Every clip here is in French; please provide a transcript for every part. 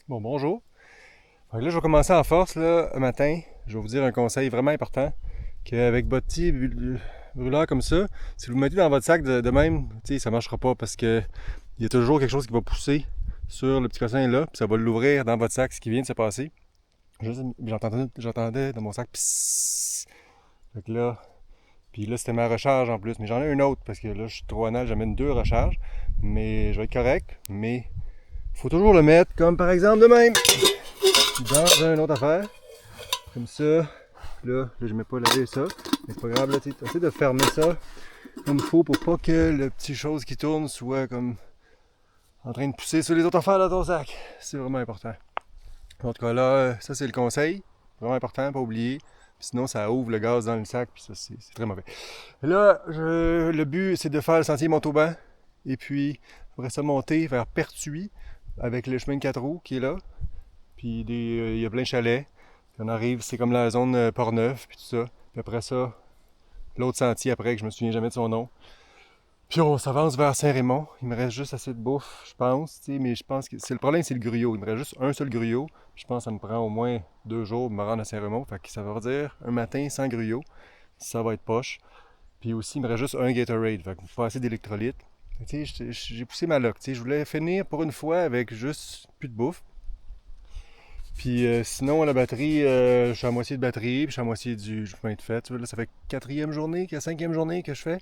Bon, bonjour. Fait que là, je vais commencer en force, là, un matin. Je vais vous dire un conseil vraiment important, qu'avec votre petit brûleur comme ça, si vous le mettez dans votre sac de même, tu sais, ça marchera pas parce que il y a toujours quelque chose qui va pousser sur le petit cossin là, puis ça va l'ouvrir dans votre sac, ce qui vient de se passer. J'entendais dans mon sac, psss. Fait que là, puis là, c'était ma recharge en plus, mais j'en ai une autre parce que là, je suis trop anal, j'amène deux recharges, mais je vais être correct, mais faut toujours le mettre comme par exemple de même dans une autre affaire. Comme ça. Là, je mets pas laver ça. Mais c'est pas grave, là, tu essaies de fermer ça comme il faut pour pas que le petit chose qui tourne soit comme en train de pousser sur les autres affaires dans ton sac. C'est vraiment important. En tout cas, là, ça c'est le conseil. Vraiment important, pas oublier. Puis sinon, ça ouvre le gaz dans le sac, puis ça, c'est très mauvais. Là, le but, c'est de faire le sentier Montauban. Et puis, après ça, monter vers Pertuis avec le chemin de 4 roues qui est là. Puis il y a plein de chalets. Puis on arrive, c'est comme la zone Port-Neuf, puis tout ça. Puis après ça, l'autre sentier après, que je me souviens jamais de son nom. Puis on s'avance vers Saint-Raymond. Il me reste juste assez de bouffe, je pense. Mais je pense que c'est le problème, c'est le gruyot. Il me reste juste un seul gruyot. Puis je pense que ça me prend au moins 2 jours de me rendre à Saint-Raymond. Fait que ça veut dire un matin sans gruyot. Ça va être poche. Puis aussi, il me reste juste un Gatorade. Fait que pas assez d'électrolytes. J'ai poussé ma loc. Je voulais finir pour une fois avec juste plus de bouffe. Puis sinon, la batterie, je suis à moitié de batterie, puis je suis à moitié du chemin de fait. Tu vois, là, ça fait quatrième journée, cinquième journée que je fais.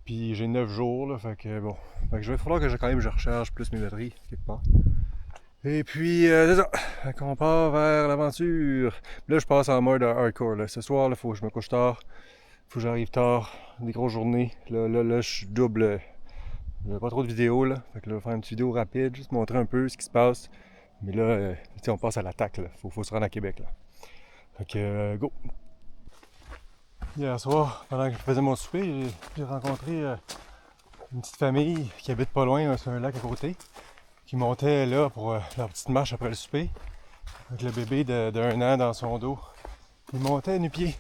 Puis j'ai 9 jours, là, fait que bon. Fait que je vais falloir que quand même je recharge plus mes batteries, quelque part. Et puis, c'est ça. Fait qu'on part vers l'aventure. Là, je passe en mode hardcore. Là. Ce soir, il faut que je me couche tard. Faut que j'arrive tard. Des grosses journées. Là, je suis double. J'ai pas trop de vidéos, là. Fait que là, je vais faire une petite vidéo rapide, juste montrer un peu ce qui se passe. Mais là, on passe à l'attaque, là. Faut se rendre à Québec, là. Fait que, go! Hier soir, pendant que je faisais mon souper, j'ai rencontré une petite famille qui habite pas loin, sur un lac à côté, qui montait là pour leur petite marche après le souper, avec le bébé d'1 an dans son dos. Ils montaient nu-pieds.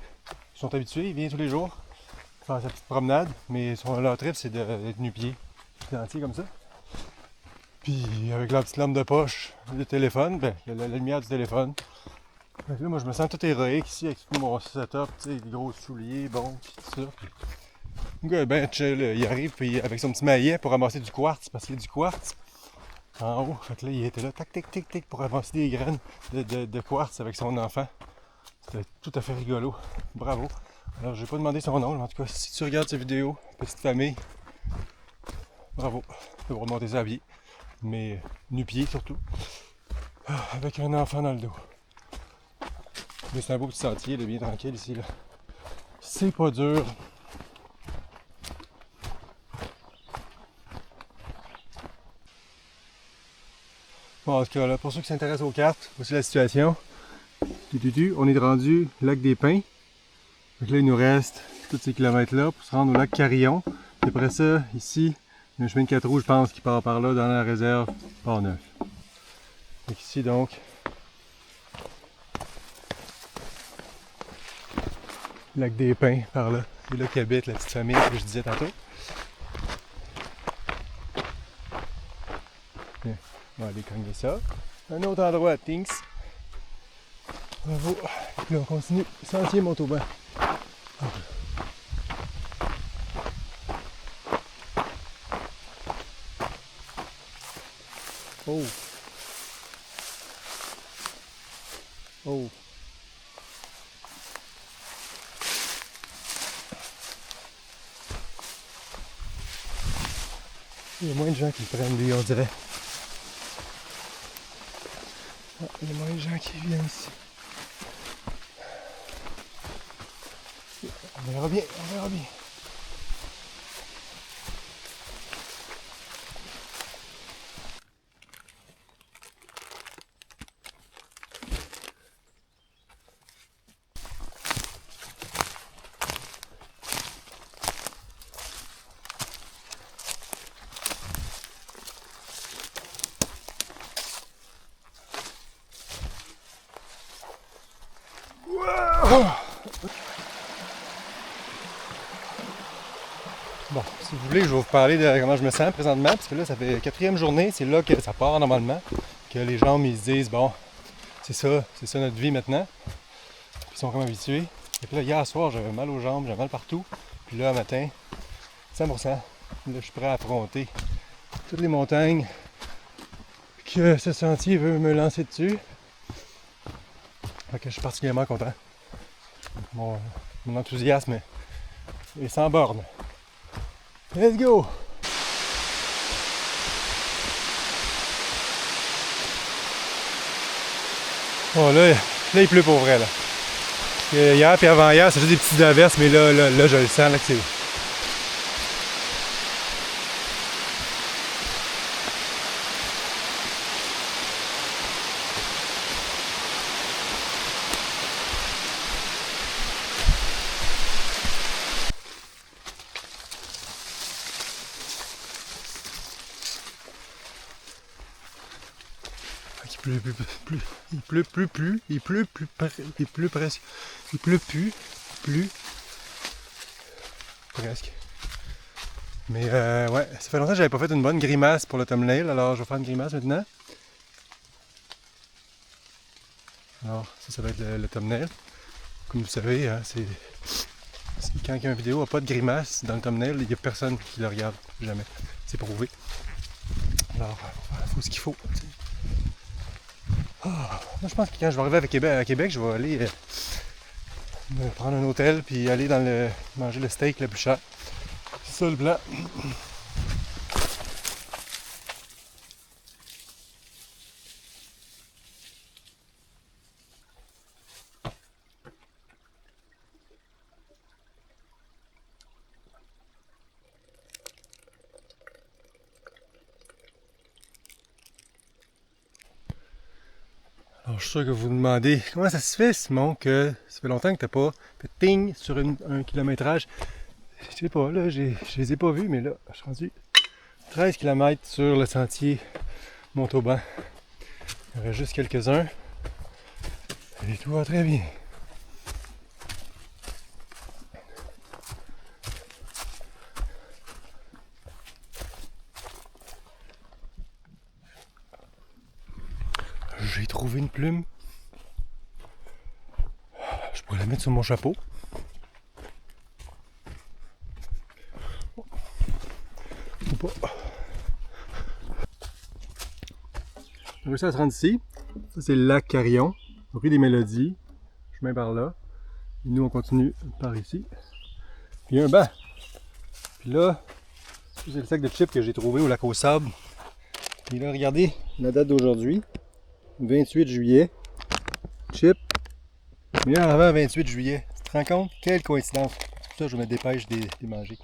Ils sont habitués, ils viennent tous les jours faire sa petite promenade, mais leur trip, c'est d'être nu-pieds, tout entier comme ça. Puis avec leur petite lampe de poche, le téléphone, la lumière du téléphone. Fait que là, moi, je me sens tout héroïque ici avec tout mon setup, tu sais, des gros souliers, bon, pis tout ça. Puis, le gars, ben chill, il arrive puis avec son petit maillet pour ramasser du quartz, parce qu'il y a du quartz en haut. Fait que là, il était là, tac, tac, tac, tac, pour ramasser des graines de quartz avec son enfant. C'était tout à fait rigolo. Bravo. Alors, j'ai pas demandé son nom, mais en tout cas, si tu regardes cette vidéo, petite famille, bravo. Tu vas remonter ça à pied, mais nu-pied surtout, avec un enfant dans le dos. Mais c'est un beau petit sentier, bien tranquille ici, là. C'est pas dur. Bon, en tout cas, là, pour ceux qui s'intéressent aux cartes, voici la situation. On est rendu lac des Pins. Donc là, il nous reste tous ces kilomètres-là pour se rendre au lac Carillon. Et après ça, ici, il y a un chemin de 4 roues, je pense, qui part par là dans la réserve Port-Neuf. Donc ici, donc, lac des Pins, par là. C'est là qu'habite la petite famille que je disais tantôt. Bien, on va aller cogner ça. Un autre endroit, Tinks. Bravo. Et puis on continue. Sentier Montauban. Oh. Oh. Il y a moins de gens qui le prennent lui, on dirait. Ah, il y a moins de gens qui viennent ici. On verra bien, on verra bien. Bon, si vous voulez, je vais vous parler de comment je me sens présentement, parce que là, ça fait quatrième journée, c'est là que ça part normalement, que les jambes, ils se disent, bon, c'est ça notre vie maintenant. Puis ils sont comme habitués. Et puis là, hier soir, j'avais mal aux jambes, j'avais mal partout. Puis là, matin, 100%, là, je suis prêt à affronter toutes les montagnes que ce sentier veut me lancer dessus. Fait que je suis particulièrement content. Mon enthousiasme est sans borne. Let's go! Oh là il pleut pour vrai là. Hier et avant-hier, c'est juste des petites averses, mais là, je le sens là que c'est. Il pleut plus presque. Mais ouais, ça fait longtemps que j'avais pas fait une bonne grimace pour le thumbnail, alors je vais faire une grimace maintenant. Alors ça va être le thumbnail. Comme vous savez, hein, c'est quand une vidéo n'a pas de grimace dans le thumbnail, il n'y a personne qui le regarde, jamais. C'est prouvé. Alors, il faut ce qu'il faut. Oh, moi je pense que quand je vais arriver à Québec, je vais aller me prendre un hôtel puis aller manger le steak le plus cher. C'est ça le plan. Alors, je suis sûr que vous vous demandez comment ça se fait, Simon, que ça fait longtemps que t'as pas fait ting sur un kilométrage. Je sais pas, là, je les ai pas vus, mais là, je suis rendu 13 km sur le sentier Montauban. Il y en reste juste quelques-uns. Et tout va très bien. J'ai trouvé une plume. Je pourrais la mettre sur mon chapeau. Ou pas. J'ai réussi à se rendre ici. Ça, c'est le lac Carillon. Rue des Mélodies. Chemin par là. Et nous, on continue par ici. Puis il y a un banc. Puis là, c'est le sac de chips que j'ai trouvé au lac au sable. Et là, regardez la date d'aujourd'hui. 28 juillet. Chip. Mais avant 28 juillet. Tu te rends compte? Quelle coïncidence. Ça, je me dépêche de les manger.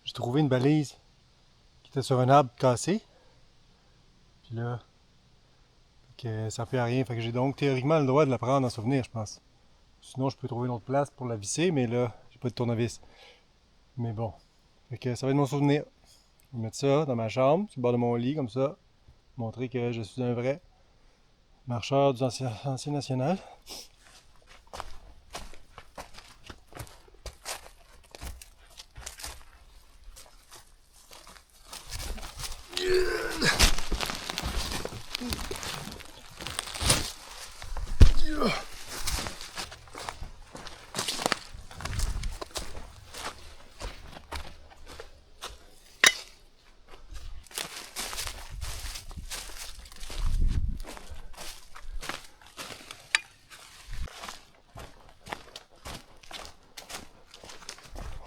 J'ai trouvé une balise qui était sur un arbre cassé. Puis là, que ça ne fait à rien. Fait que j'ai donc théoriquement le droit de la prendre en souvenir, je pense. Sinon, je peux trouver une autre place pour la visser, mais là, j'ai pas de tournevis. Mais bon. Fait que ça va être mon souvenir. Je vais mettre ça dans ma chambre, sur le bord de mon lit, comme ça. Montrer que je suis un vrai marcheur du ancien national.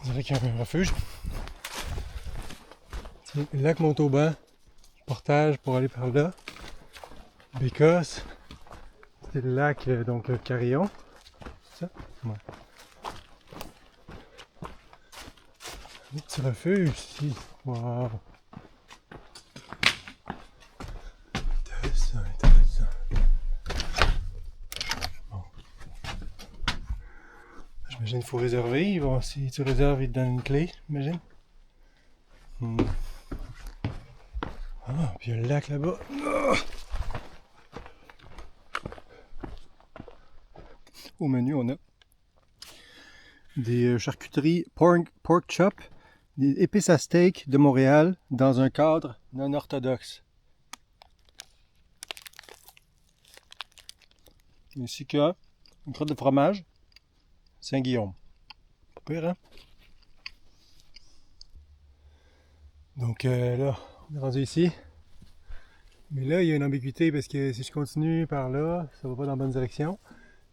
On dirait qu'il y a un refuge. C'est le lac Montauban. Portage pour aller par là. Bécosse. C'est le lac donc Carillon. C'est ça? Ouais. Un petit refuge ici. Wow. Intéressant. Bon. J'imagine qu'il faut réserver. Bon, si tu réserves, ils te donnent une clé, j'imagine. Ah, puis il y a le lac là-bas. Oh! Au menu, on a des charcuteries pork chop, des épices à steak de Montréal dans un cadre non orthodoxe. Ainsi que une croûte de fromage Saint-Guillaume. Pas pire, hein? Donc là, on est rendu ici. Mais là, il y a une ambiguïté parce que si je continue par là, ça va pas dans la bonne direction.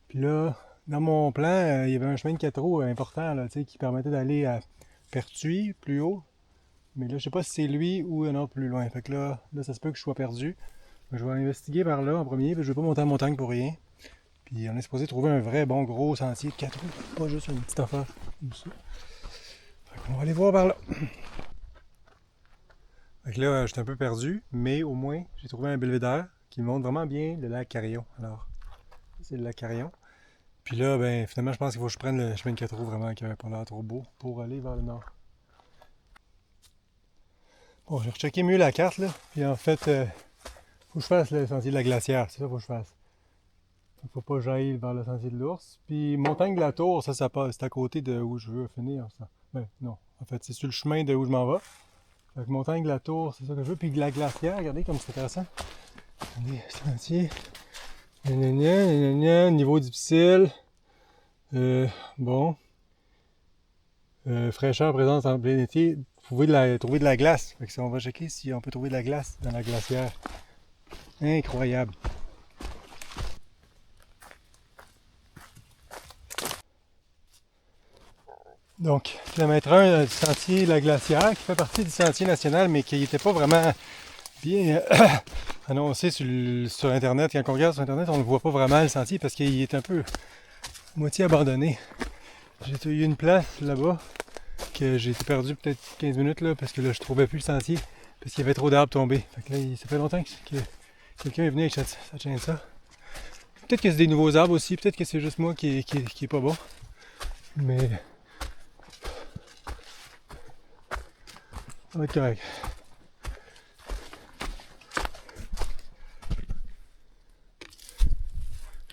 Puis là, dans mon plan, il y avait un chemin de 4 roues important là, qui permettait d'aller à Pertuis, plus haut. Mais là, je sais pas si c'est lui ou un autre plus loin. Fait que là, ça se peut que je sois perdu. Je vais investiguer par là en premier, puis je vais pas monter en montagne pour rien. Puis on est supposé trouver un vrai bon gros sentier de 4 roues, pas juste une petite affaire comme ça. Fait qu'on va aller voir par là. Fait que là, j'étais un peu perdu, mais au moins, j'ai trouvé un belvédère qui me montre vraiment bien le lac Carillon. Alors, c'est le lac Carillon. Puis là, ben, finalement, je pense qu'il faut que je prenne le chemin de 4 roues vraiment qui avait pas l'air trop beau pour aller vers le nord. Bon, j'ai rechecké mieux la carte, là. Puis en fait, faut que je fasse le sentier de la glacière. C'est ça qu'il faut que je fasse. Il faut pas que j'aille vers le sentier de l'ours. Puis montagne de la Tour, ça passe. C'est à côté de où je veux finir. Ça. Ben, non. En fait, c'est sur le chemin de où je m'en vais. Fait que montagne de la Tour, c'est ça que je veux. Puis de la glacière, regardez comme c'est intéressant. Regardez, sentier. Niveau difficile. Bon. Fraîcheur présente en plein été. Trouver de la glace. Fait que ça, on va checker si on peut trouver de la glace dans la glacière. Incroyable. Donc, kilomètre 1 du sentier La Glacière, qui fait partie du sentier national, mais qui n'était pas vraiment bien annoncé sur Internet. Quand on regarde sur Internet, on ne voit pas vraiment le sentier parce qu'il est un peu moitié abandonné. J'ai eu une place là-bas que j'ai été perdu peut-être 15 minutes là, parce que là, je trouvais plus le sentier parce qu'il y avait trop d'arbres tombés. Fait que là, ça fait longtemps que quelqu'un est venu avec sa chaîne ça. Peut-être que c'est des nouveaux arbres aussi, peut-être que c'est juste moi qui est pas bon. Mais ça va être correct.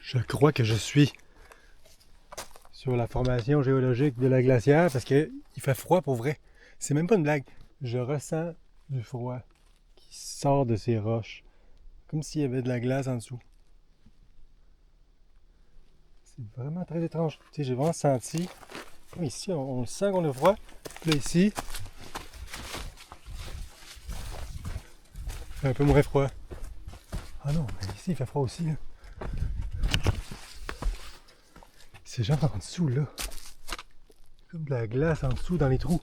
Je crois que je suis sur la formation géologique de la glacière parce qu'il fait froid pour vrai. C'est même pas une blague. Je ressens du froid qui sort de ces roches. Comme s'il y avait de la glace en dessous. C'est vraiment très étrange. Tu sais, j'ai vraiment senti. Comme ici, on le sent qu'on a froid. Puis là, ici, il fait un peu moins froid. Ah non, mais ici, il fait froid aussi. Là. C'est genre en dessous, là. Comme de la glace en dessous dans les trous.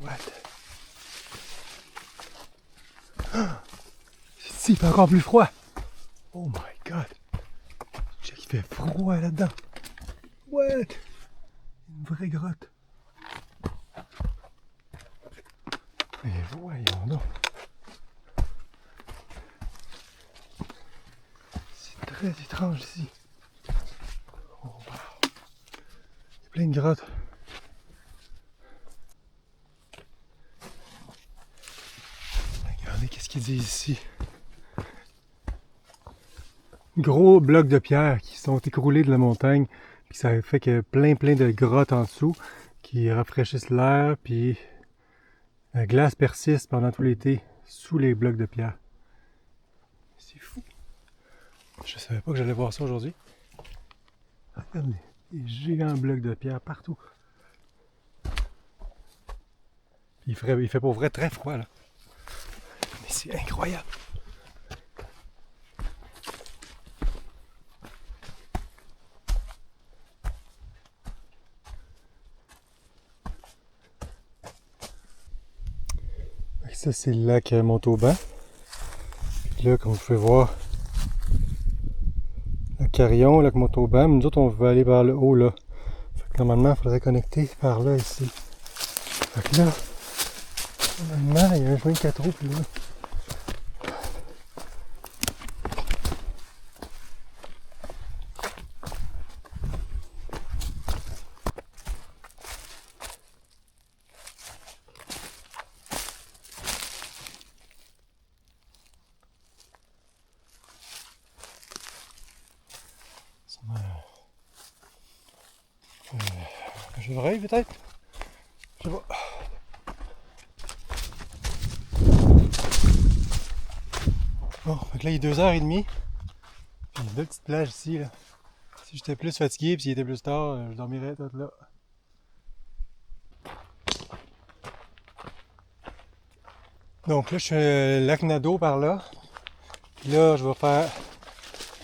What? Ah! Ici, il fait encore plus froid. Oh my god. Check, il fait froid là-dedans. What? Une vraie grotte. Mais voyons donc. C'est très étrange ici. Oh wow. Il y a plein de grottes. Regardez qu'est-ce qu'ils disent ici. Gros blocs de pierre qui sont écroulés de la montagne. Puis ça fait que plein de grottes en dessous qui rafraîchissent l'air. Puis la glace persiste pendant tout l'été sous les blocs de pierre. C'est fou. Je savais pas que j'allais voir ça aujourd'hui. Regardez, des géants blocs de pierre partout. Il fait pour vrai très froid là. Mais c'est incroyable. Ça c'est le lac Montauban. Puis là, comme vous pouvez voir, le Carillon, le lac Montauban. Nous autres, on veut aller vers le haut là. Fait que normalement, il faudrait connecter par là ici. Fait que là, normalement, il y a un chemin de 4 roues plus loin. Je rêve peut-être. Je sais pas. Bon, donc là il est 2h30. Puis il y a une belle petite plage ici là. Si j'étais plus fatigué puis s'il était plus tard, je dormirais tout là. Donc là je suis lac Nadeau par là. Puis là je vais faire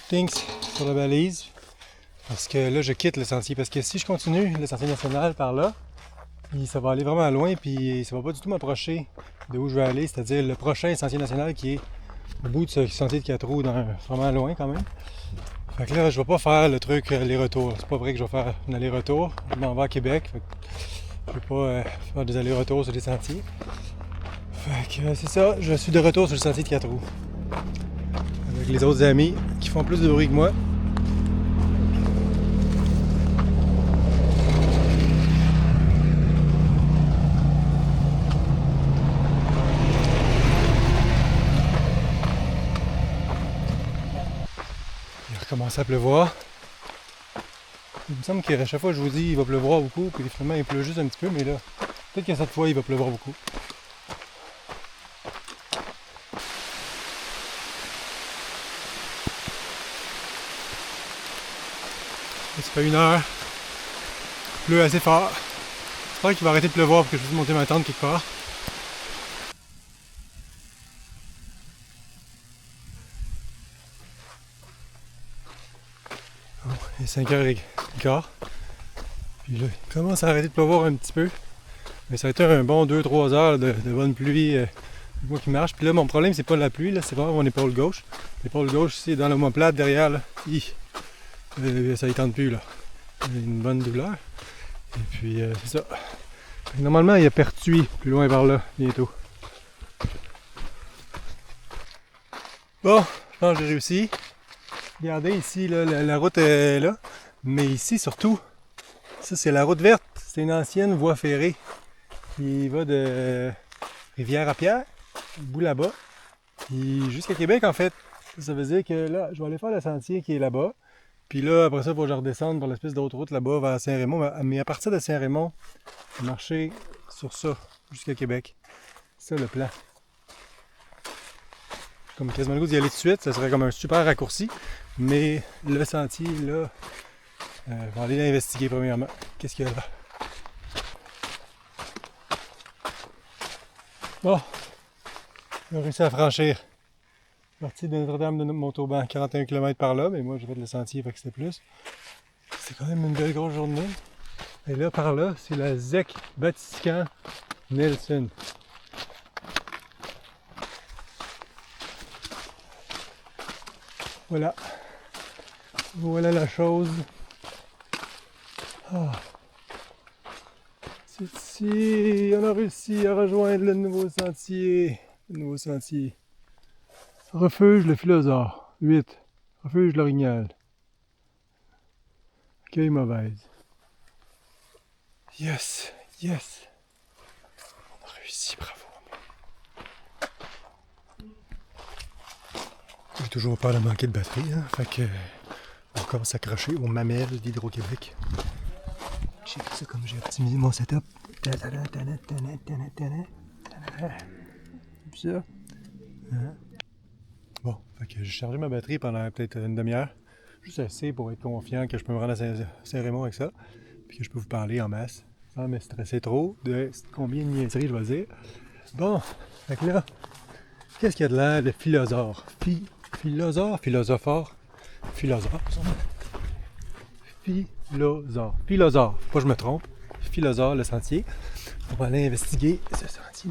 Things sur la balise. Parce que là je quitte le sentier. Parce que si je continue le sentier national par là, puis ça va aller vraiment loin puis ça va pas du tout m'approcher de où je vais aller. C'est-à-dire le prochain sentier national qui est au bout de ce sentier de 4 roues, vraiment loin quand même. Fait que là, je vais pas faire le truc aller-retour. C'est pas vrai que je vais faire un aller-retour. Je m'en vais à Québec. Fait que je vais pas faire des allers-retours sur des sentiers. Fait que c'est ça, je suis de retour sur le sentier de 4 roues. Avec les autres amis qui font plus de bruit que moi. Il recommence à pleuvoir. Il me semble qu'à chaque fois je vous dis il va pleuvoir beaucoup, puis finalement il pleut juste un petit peu, mais là, peut-être que cette fois il va pleuvoir beaucoup. Ça fait 1 heure. Il pleut assez fort. J'espère qu'il va arrêter de pleuvoir pour que je puisse monter ma tente quelque part. Bon, il est 5h15. Puis là, il commence à arrêter de pleuvoir un petit peu. Mais ça a été un bon 2-3 heures de bonne pluie. Moi qui marche. Puis là, mon problème, c'est pas la pluie, là, c'est vraiment mon épaule gauche. L'épaule gauche, c'est dans l'omoplate derrière. Là. Ça y tente plus. Là. J'ai une bonne douleur. Et puis, c'est ça. Normalement, il y a Pertuis plus loin par là, bientôt. Bon, je pense que j'ai réussi. Regardez ici, là, la route est là. Mais ici, surtout, ça, c'est la route verte. C'est une ancienne voie ferrée qui va de Rivière-à-Pierre, au bout là-bas, puis jusqu'à Québec, en fait. Ça veut dire que là, je vais aller faire le sentier qui est là-bas. Puis là, après ça, il faut que je redescende par l'espèce d'autre route là-bas vers Saint-Raymond. Mais à partir de Saint-Raymond, je vais marcher sur ça jusqu'à Québec. C'est ça le plan. J'ai comme quasiment le goût d'y aller tout de suite. Ça serait comme un super raccourci. Mais le sentier, là, je vais aller l'investiguer premièrement. Qu'est-ce qu'il y a là? Bon, j'ai réussi à franchir. Parti de Notre-Dame de Montauban, 41 km par là, mais moi j'ai fait le sentier, fait que c'était plus. C'est quand même une belle grosse journée. Et là, par là, c'est la ZEC Batiscan Nelson. Voilà. Voilà la chose. Ah. C'est ici, on a réussi à rejoindre le nouveau sentier. Le nouveau sentier. Refuge le philosophe. 8. Refuge l'orignal. Accueil mauvaise. Yes, yes. On a réussi, bravo. J'ai toujours peur de manquer de batterie, hein, fait que on va encore s'accrocher aux mamelles d'Hydro-Québec. J'ai fait ça comme j'ai optimisé mon setup. Puis ça. Hein? Bon, fait que j'ai chargé ma batterie pendant peut-être une demi-heure. Juste assez pour être confiant que je peux me rendre à Saint-Raymond avec ça. Puis que je peux vous parler en masse. Sans me stresser trop de combien de niaiseries je vais dire. Bon, fait que là, qu'est-ce qu'il y a de l'air de philosophe? Philosophe? Philosophe? Philosophe. Pas que je me trompe. Philosophe, le sentier. On va aller investiguer ce sentier.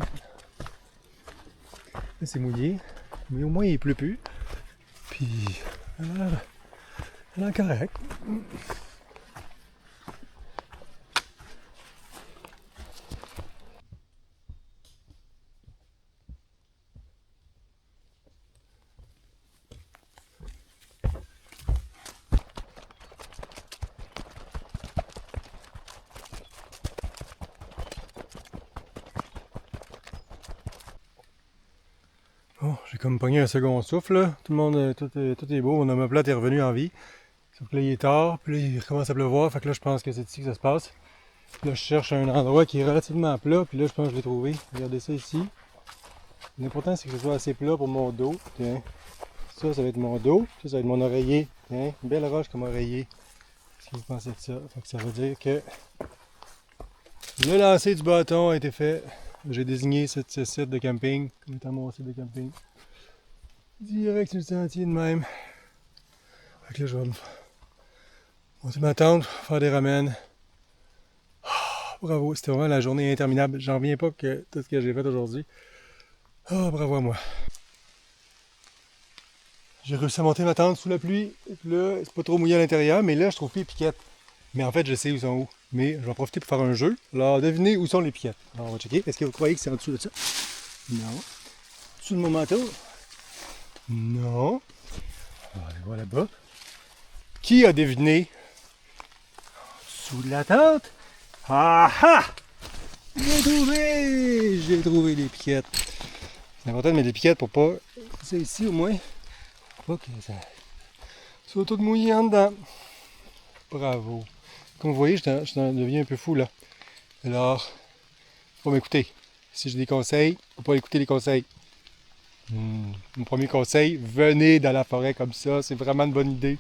Là, c'est mouillé. Mais au moins, il pleut plus. Puis, elle a l'air correct. Bon, j'ai comme pogné un second souffle là. Tout le monde, tout est beau. Mon omoplate est revenu en vie. Sauf que là, il est tard. Puis là, il recommence à pleuvoir. Fait que là, je pense que c'est ici que ça se passe. Là, je cherche un endroit qui est relativement plat, puis là, je pense que je l'ai trouvé. Regardez ça ici. L'important, c'est que ce soit assez plat pour mon dos. Tiens. Ça va être mon dos. Ça va être mon oreiller. Tiens, une belle roche comme oreiller. Qu'est-ce que vous pensez de ça? Fait que ça veut dire que le lancer du bâton a été fait. J'ai désigné ce site de camping comme étant mon site de camping. Direct sur le sentier de même. Fait que là, je vais monter ma tente, faire des ramènes. Bravo, c'était vraiment la journée interminable. J'en reviens pas que tout ce que j'ai fait aujourd'hui. Bravo à moi. J'ai réussi à monter ma tente sous la pluie. Et puis là, c'est pas trop mouillé à l'intérieur, mais là, je trouve plus les piquettes. Mais en fait, je sais où sont où. Mais je vais en profiter pour faire un jeu. Alors, devinez où sont les piquettes. Alors, on va checker. Est-ce que vous croyez que c'est en dessous de ça? Non. En dessous de mon manteau? Non. On va aller voir là-bas. Qui a deviné? Sous de la tente? Ah ah! J'ai trouvé les piquettes. C'est important de mettre des piquettes pour pas... C'est ici au moins. Pour pas que ça soit tout mouillé en dedans. Bravo. Comme vous voyez, je deviens un peu fou là. Alors, faut m'écouter. Si j'ai des conseils, faut pas écouter les conseils. Mon premier conseil, venez dans la forêt comme ça, c'est vraiment une bonne idée.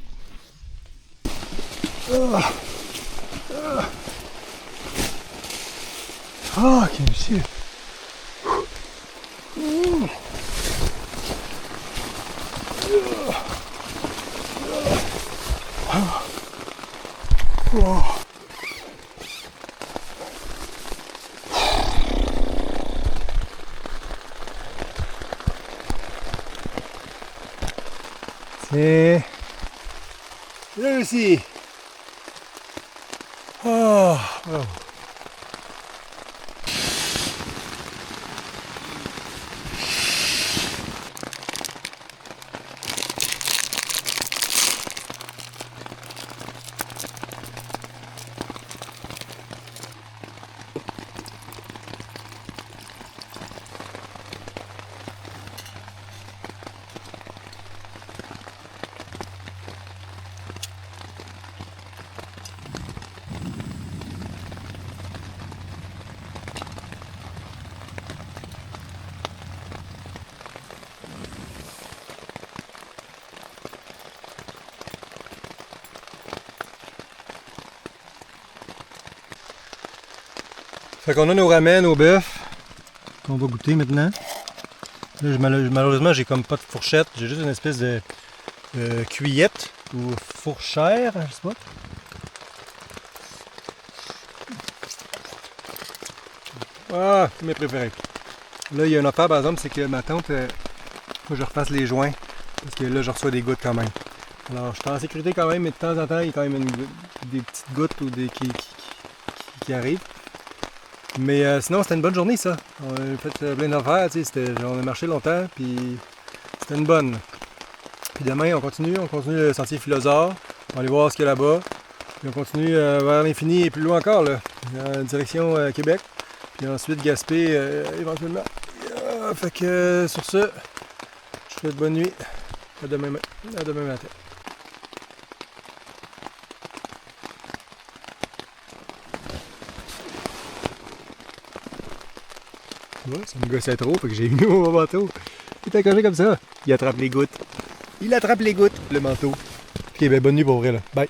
Quel monsieur! C'est réussi! Bravo! Fait qu'on a nos ramen au bœuf qu'on va goûter maintenant. Là, malheureusement, j'ai comme pas de fourchette, j'ai juste une espèce de cuillette ou fourchère, je sais pas. C'est mes préférés. Là, il y a une affaire par exemple, c'est que ma tante, faut que je refasse les joints parce que là, je reçois des gouttes quand même. Alors, je suis en sécurité quand même, mais de temps en temps, il y a quand même des petites gouttes ou qui arrivent. Mais sinon, c'était une bonne journée, ça. On a fait plein d'affaires, on a marché longtemps, puis c'était une bonne. Puis demain, on continue le sentier Philosophe. On va aller voir ce qu'il y a là-bas. Puis on continue vers l'infini et plus loin encore, là, en direction Québec. Puis ensuite Gaspé, éventuellement. Fait que sur ce, je vous souhaite bonne nuit. À demain matin. Ouais, ça me gossait trop, fait que j'ai mis mon manteau. Il est accroché comme ça. Il attrape les gouttes. Le manteau. Ok, ben bonne nuit pour vrai là. Bye.